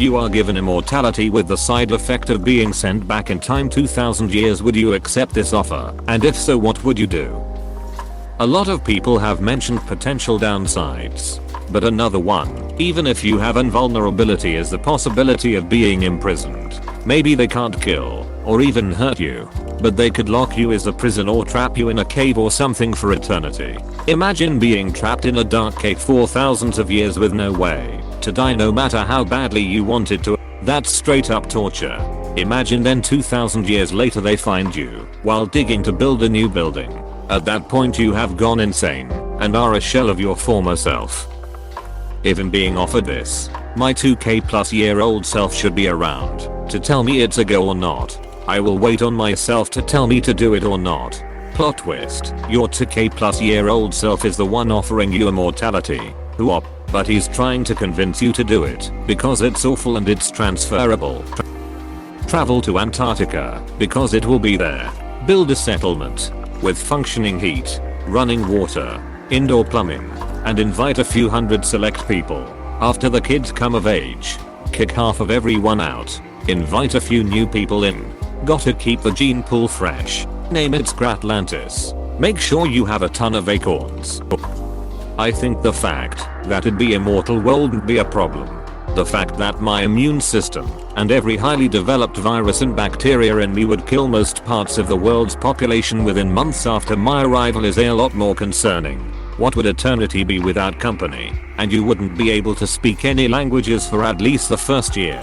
You are given immortality with the side effect of being sent back in time 2000 years. Would you accept this offer? And if so, what would you do? A lot of people have mentioned potential downsides. But another one, even if you have invulnerability, is the possibility of being imprisoned. Maybe they can't kill or even hurt you, but they could lock you as a prison or trap you in a cave or something for eternity. Imagine being trapped in a dark cave for thousands of years with no way to die no matter how badly you wanted to. That's straight up torture. Imagine then 2000 years later they find you while digging to build a new building. At that point you have gone insane and are a shell of your former self. If I'm being offered this, my 2k+-year-old self should be around to tell me it's a go or not. I will wait on myself to tell me to do it or not. Plot twist, your 2k+-year-old self is the one offering you immortality. But he's trying to convince you to do it because it's awful and it's transferable. Travel to Antarctica because it will be there. Build a settlement with functioning heat, running water, indoor plumbing, and invite a few hundred select people. After the kids come of age, kick half of everyone out. Invite a few new people in. Gotta keep the gene pool fresh. Name it Scratlantis. Make sure you have a ton of acorns. I think the fact that it'd be immortal wouldn't be a problem. The fact that my immune system and every highly developed virus and bacteria in me would kill most parts of the world's population within months after my arrival is a lot more concerning. What would eternity be without company? And you wouldn't be able to speak any languages for at least the first year.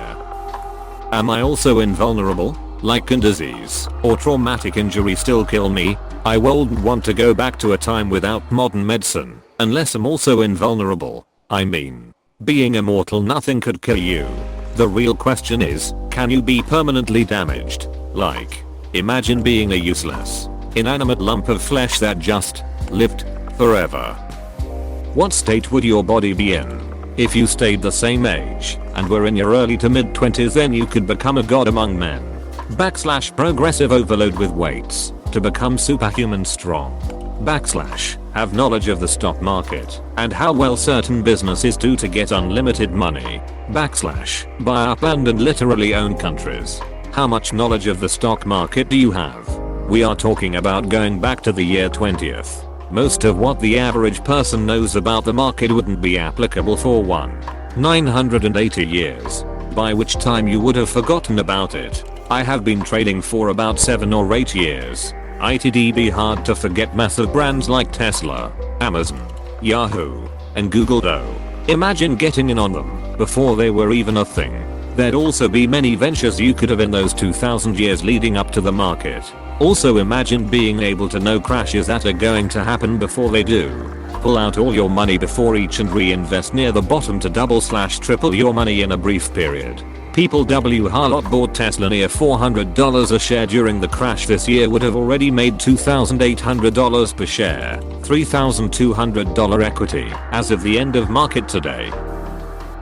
Am I also invulnerable? Like, can disease or traumatic injury still kill me? I wouldn't want to go back to a time without modern medicine, unless I'm also invulnerable. I mean, being immortal, nothing could kill you. The real question is, can you be permanently damaged? Like, imagine being a useless, inanimate lump of flesh that just lived forever. What state would your body be in? If you stayed the same age and were in your early to mid 20s, then you could become a god among men. / progressive overload with weights to become superhuman strong. / have knowledge of the stock market and how well certain businesses do to get unlimited money. / buy up land and literally own countries. How much knowledge of the stock market do you have? We are talking about going back to the year 20th. Most of what the average person knows about the market wouldn't be applicable for 980 years, by which time you would have forgotten about it. I have been trading for about 7 or 8 years. It'd be hard to forget massive brands like Tesla, Amazon, Yahoo, and Google though. Imagine getting in on them before they were even a thing. There'd also be many ventures you could have in those 2000 years leading up to the market. Also imagine being able to know crashes that are going to happen before they do. Pull out all your money before each and reinvest near the bottom to double/triple your money in a brief period. People Harlot bought Tesla near $400 a share during the crash this year would have already made $2,800 per share, $3,200 equity as of the end of market today.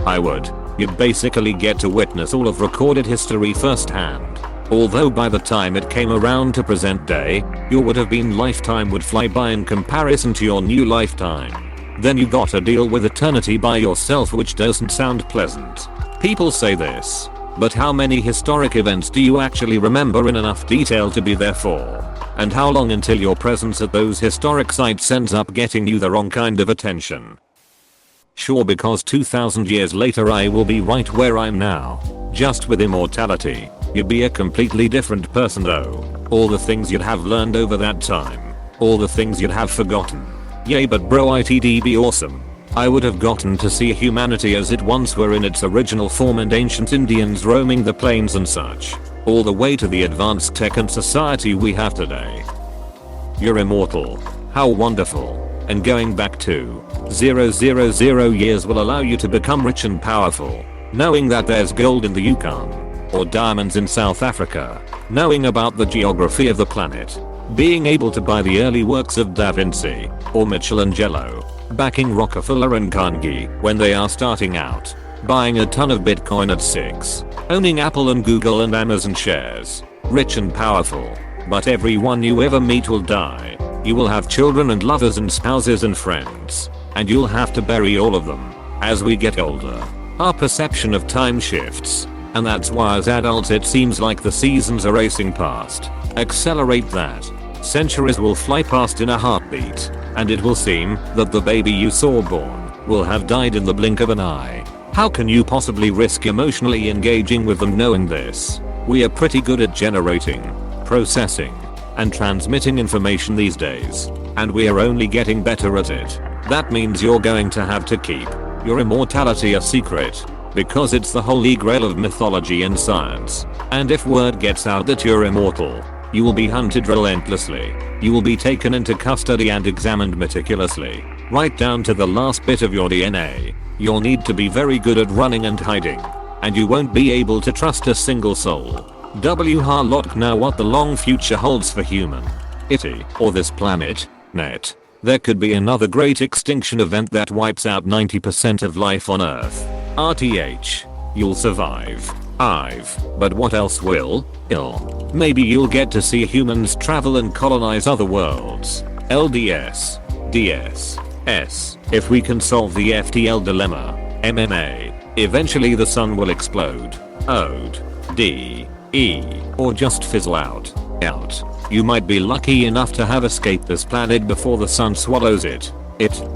I would. You'd basically get to witness all of recorded history firsthand. Although by the time it came around to present day, your would have been lifetime would fly by in comparison to your new lifetime. Then you gotta deal with eternity by yourself, which doesn't sound pleasant. People say this, but how many historic events do you actually remember in enough detail to be there for? And how long until your presence at those historic sites ends up getting you the wrong kind of attention? Sure, because 2000 years later I will be right where I'm now, just with immortality. You'd be a completely different person though. All the things you'd have learned over that time. All the things you'd have forgotten. Yay, but bro, it'd be awesome. I would have gotten to see humanity as it once were in its original form and ancient Indians roaming the plains and such. All the way to the advanced tech and society we have today. You're immortal. How wonderful. And going back to 000 years will allow you to become rich and powerful. Knowing that there's gold in the Yukon. Or diamonds in South Africa. Knowing about the geography of the planet. Being able to buy the early works of Da Vinci or Michelangelo. Backing Rockefeller and Carnegie when they are starting out. Buying a ton of Bitcoin at 6. Owning Apple and Google and Amazon shares. Rich and powerful. But everyone you ever meet will die. You will have children and lovers and spouses and friends. And you'll have to bury all of them. As we get older, Our perception of time shifts. And that's why as adults it seems like the seasons are racing past. Accelerate that. Centuries will fly past in a heartbeat. And it will seem that the baby you saw born will have died in the blink of an eye. How can you possibly risk emotionally engaging with them knowing this? We are pretty good at generating, processing, and transmitting information these days. And we are only getting better at it. That means you're going to have to keep your immortality a secret. Because it's the holy grail of mythology and science. And if word gets out that you're immortal, you will be hunted relentlessly. You will be taken into custody and examined meticulously. Right down to the last bit of your DNA. You'll need to be very good at running and hiding. And you won't be able to trust a single soul. Harlock now what the long future holds for humanity or this planet, net. There could be another great extinction event that wipes out 90% of life on Earth. RTH. You'll survive. But what else will? Maybe you'll get to see humans travel and colonize other worlds. LDS. DS. If we can solve the FTL dilemma. MMA. Eventually the sun will explode. OD. Or just fizzle out. You might be lucky enough to have escaped this planet before the sun swallows it.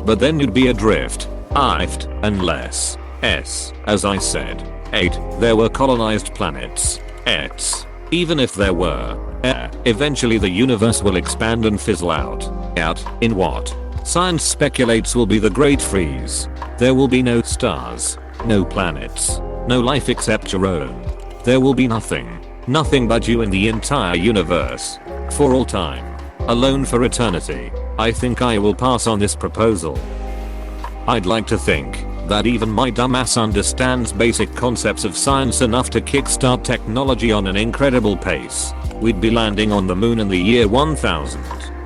But then you'd be adrift. Unless. As I said. 8. There were colonized planets. Even if there were. Eventually the universe will expand and fizzle out. In what? Science speculates will be the Great Freeze. There will be no stars. No planets. No life except your own. There will be nothing. Nothing but you in the entire universe. For all time. Alone for eternity. I think I will pass on this proposal. I'd like to think that even my dumbass understands basic concepts of science enough to kickstart technology on an incredible pace. We'd be landing on the moon in the year 1000.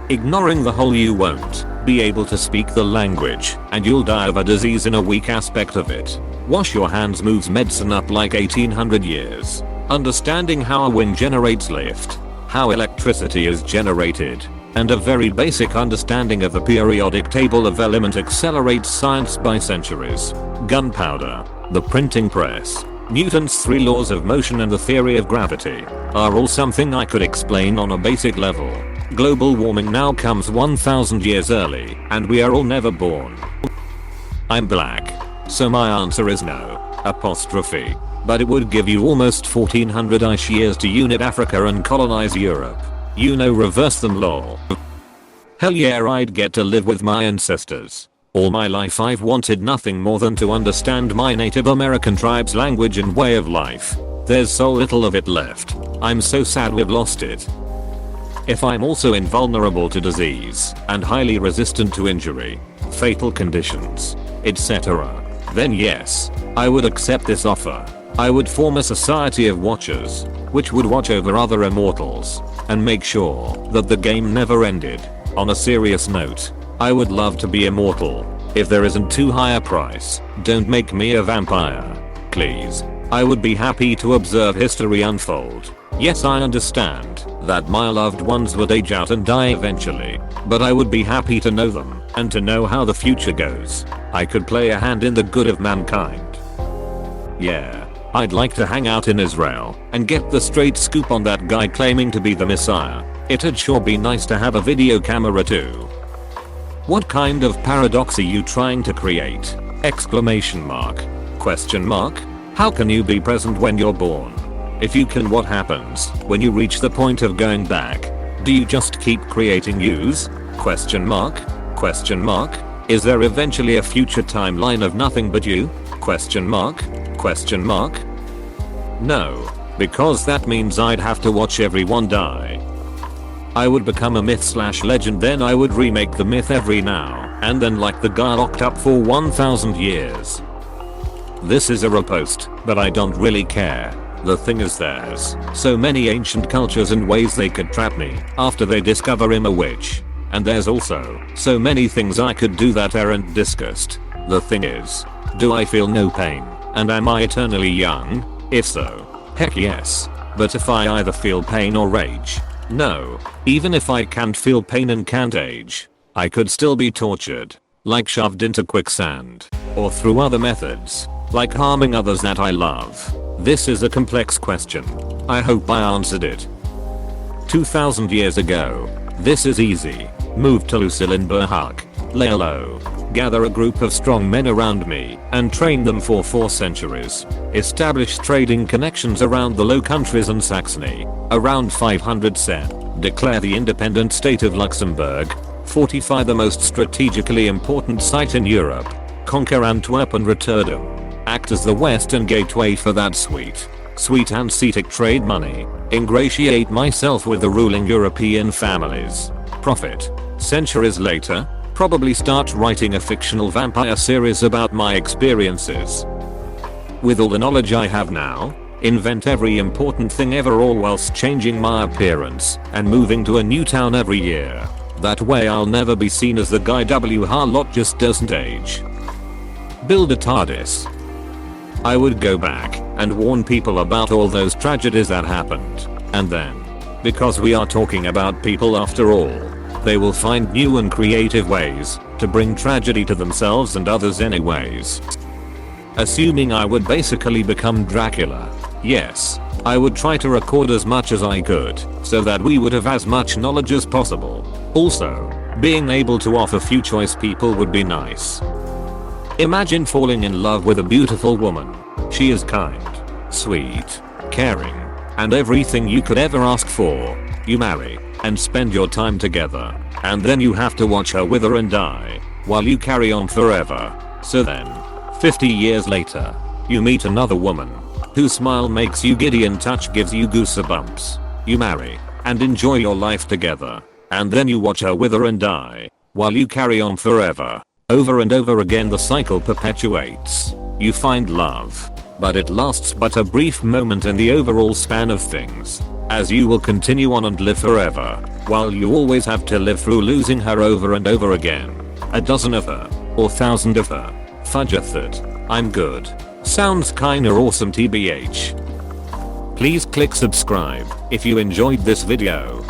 Ignoring the whole you won't be able to speak the language and you'll die of a disease in a weak aspect of it. Wash your hands moves medicine up like 1800 years. Understanding how a wind generates lift, how electricity is generated, and a very basic understanding of the periodic table of elements accelerates science by centuries. Gunpowder, the printing press, Newton's 3 laws of motion and the theory of gravity are all something I could explain on a basic level. Global warming now comes 1000 years early and we are all never born. I'm black. So my answer is no. Apostrophe. But it would give you almost 1400 ish years to unit Africa and colonize Europe. Reverse them lol. Hell yeah, I'd get to live with my ancestors. All my life I've wanted nothing more than to understand my Native American tribe's language and way of life. There's so little of it left. I'm so sad we've lost it. If I'm also invulnerable to disease and highly resistant to injury, fatal conditions, etc., then yes, I would accept this offer. I would form a society of watchers, which would watch over other immortals, and make sure that the game never ended. On a serious note, I would love to be immortal. If there isn't too high a price, don't make me a vampire. Please. I would be happy to observe history unfold. Yes, I understand that my loved ones would age out and die eventually, but I would be happy to know them and to know how the future goes. I could play a hand in the good of mankind. Yeah, I'd like to hang out in Israel and get the straight scoop on that guy claiming to be the Messiah. It'd sure be nice to have a video camera too. What kind of paradox are you trying to create? Exclamation mark. Question mark. How can you be present when you're born? If you can, what happens when you reach the point of going back? Do you just keep creating yous? Question mark. Question mark. Is there eventually a future timeline of nothing but you? Question mark. Question mark. No, because that means I'd have to watch everyone die. I would become a myth/legend, then I would remake the myth every now and then like the guy locked up for 1000 years. This is a repost, but I don't really care. The thing is, there's so many ancient cultures and ways they could trap me after they discover I'm a witch. And there's also so many things I could do that aren't discussed. The thing is, do I feel no pain? And am I eternally young? If so, heck yes. But if I either feel pain or rage, no. Even if I can't feel pain and can't age, I could still be tortured, like shoved into quicksand, or through other methods. Like harming others that I love? This is a complex question. I hope I answered it. 2000 years ago. This is easy. Move to Lucille Berhak. Lay low. Gather a group of strong men around me and train them for 4 centuries. Establish trading connections around the Low Countries and Saxony. Around 500 CE. Declare the independent state of Luxembourg. Fortify the most strategically important site in Europe. Conquer Antwerp and Rotterdam. Act as the western gateway for that sweet Hanseatic trade money. Ingratiate myself with the ruling European families. Profit. Centuries later, probably start writing a fictional vampire series about my experiences. With all the knowledge I have now, invent every important thing ever, all whilst changing my appearance and moving to a new town every year. That way I'll never be seen as the guy W. Harlot just doesn't age. Build a TARDIS. I would go back and warn people about all those tragedies that happened. And then, because we are talking about people after all, they will find new and creative ways to bring tragedy to themselves and others anyways. Assuming I would basically become Dracula. Yes, I would try to record as much as I could so that we would have as much knowledge as possible. Also, being able to offer few choice people would be nice. Imagine falling in love with a beautiful woman. She is kind, sweet, caring, and everything you could ever ask for. You marry and spend your time together, and then you have to watch her wither and die while you carry on forever. So then, 50 years later, you meet another woman whose smile makes you giddy and touch gives you goosebumps. You marry and enjoy your life together, and then you watch her wither and die while you carry on forever. Over and over again the cycle perpetuates. You find love, but it lasts but a brief moment in the overall span of things, as you will continue on and live forever, while you always have to live through losing her over and over again. A dozen of her, or 1,000 of her. Fudgeth it. I'm good. Sounds kinda awesome tbh. Please click subscribe if you enjoyed this video.